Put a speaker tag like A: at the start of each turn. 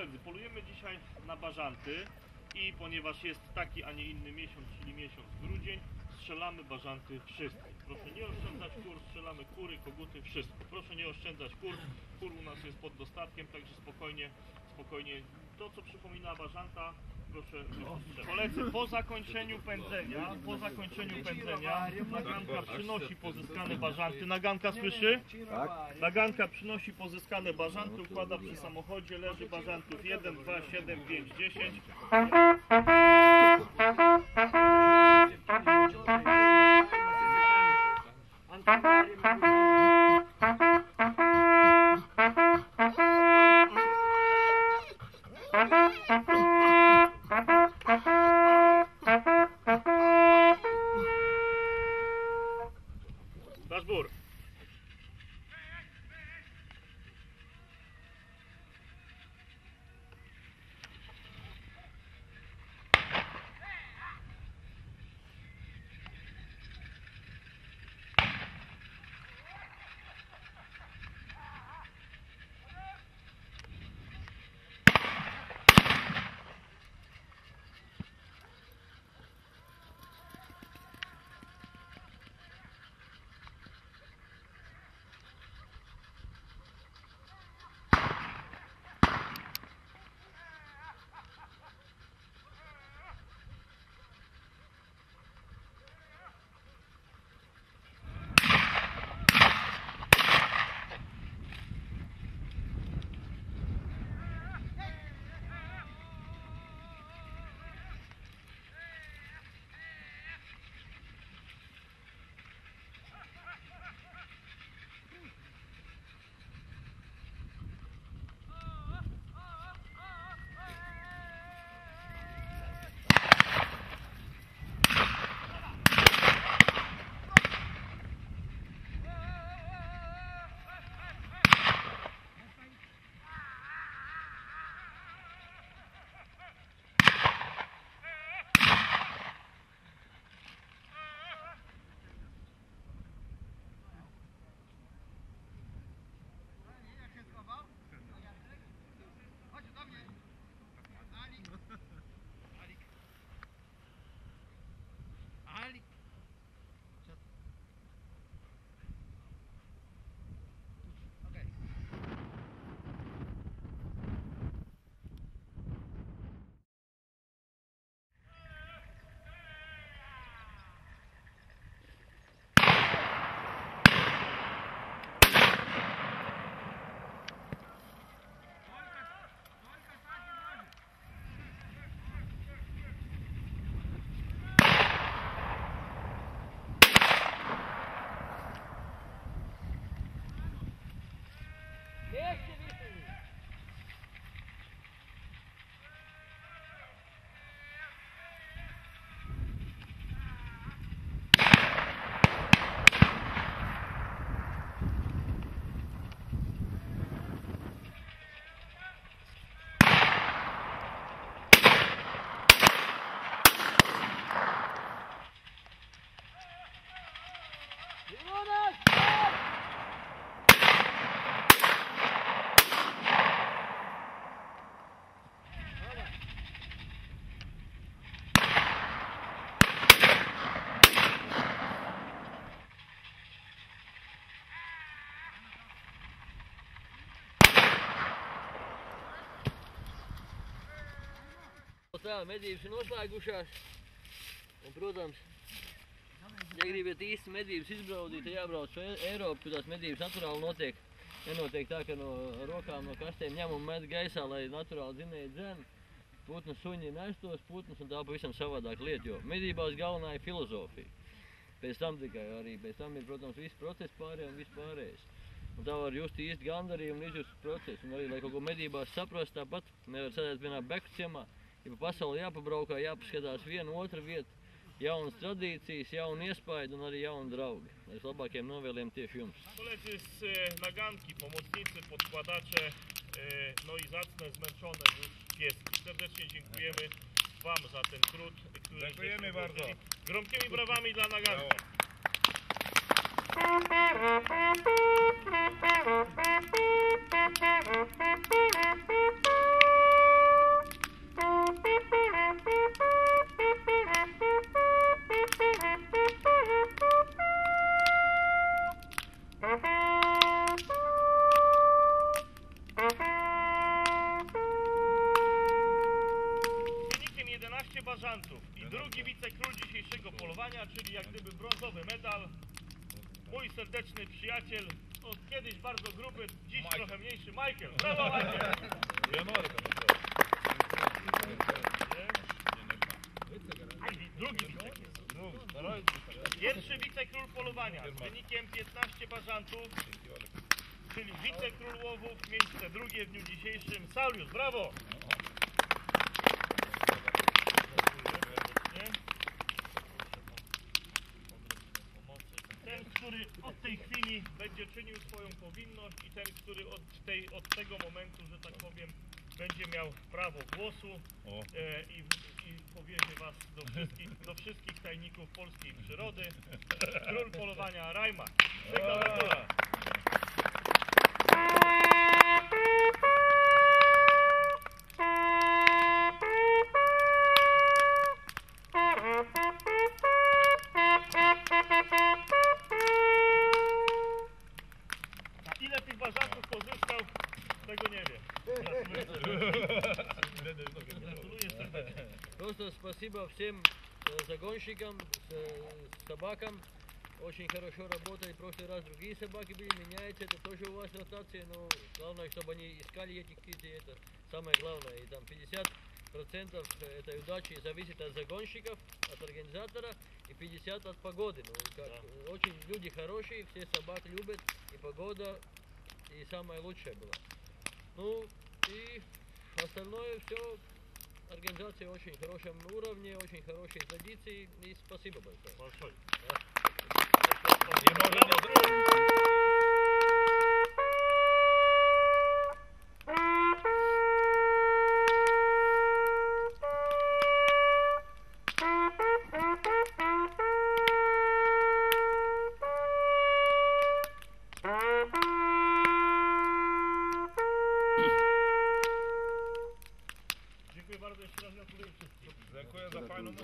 A: Koledzy, polujemy dzisiaj na bażanty i ponieważ jest taki, a nie inny miesiąc, czyli miesiąc grudzień, strzelamy bażanty wszystkie. Proszę nie oszczędzać kur, strzelamy kury, koguty, wszystko. Proszę nie oszczędzać kur, kur u nas jest pod dostatkiem, także spokojnie, to co przypomina bażanta, proszę strzelać. Koledzy, po zakończeniu pędzenia, naganka przynosi pozyskane bażanty. Naganka słyszy?
B: Tak.
A: Naganka przynosi pozyskane bażanty, układa przy samochodzie, leży bażantów 1, 2, 7, 5, 10. Dasz bór.
C: Tā, medības ir noslēgušās, un, protams, ja gribat īsti medības izbraudīt, tad jābrauc uz Eiropu, kur tās medības naturāli notiek. Nenotiek tā, ka no rokām, no kastēm ņem un met gaisā, lai naturāli dzinēji dzen. Putnu suņi nestos putnus, un tā pavisam savādāk lieta, jo medībās galvenā ir filozofija. Pēc tam tikai arī, pēc tam ir, protams, viss process pārējais un viss pārējais. Un tā var just īsti gandarījumu un izjust procesu. Un arī, lai kaut ko medībās saprast, tāpat nevar sēdēt vienā beku ciemā. Ja pa pasauli jāpabraukā, jāpaskatās vienu otru vietu, jaunas tradīcijas, jaunu iespaidu un arī jauni draugi. Z labākiem novēliem tieši jums.
A: Koledzy z naganki, pomocnicy, podkładacze, no i zacne, zmęczone już pieski. Serdecznie dziękujemy Wam za ten trud, który
B: Dziękujemy bardzo.
A: Gromkimi brawami dla naganki.
B: Brawo.
A: drugi wicekról dzisiejszego polowania, czyli jak gdyby brązowy medal. Mój serdeczny przyjaciel, kiedyś bardzo gruby, dziś trochę mniejszy, Michael. Brawo, Michael! Drugi wicekról. Pierwszy wicekról polowania z wynikiem 15 bażantów, czyli wicekról łowów, miejsce drugie w dniu dzisiejszym. Sauliusz, brawo! Ten, który od tej chwili będzie czynił swoją powinność i ten, który od tego momentu, że tak powiem, będzie miał prawo głosu i powierzy was do wszystkich tajników polskiej przyrody. Król polowania Rajma. Sygnał do góry. Ile tych bażantów pozyskał, tego nie wiem. Gratuluję serdecznie.
C: Просто спасибо всем загонщикам, собакам. Очень хорошо работали. В прошлый раз другие собаки были, меняются. Это тоже у вас ротация, но главное, чтобы они искали эти птицы. Это самое главное. И там 50% этой удачи зависит от загонщиков, от организатора, и 50% от погоды. Ну, как, очень люди хорошие, все собак любят, и погода, и самое лучшее было. Ну, и остальное все. Организация очень хорошем уровне, очень хорошие традиции, и спасибо большое.
A: Большой. Dziękuję bardzo, jeszcze raz gratuluję wszystkim.
B: Dziękuję za fajną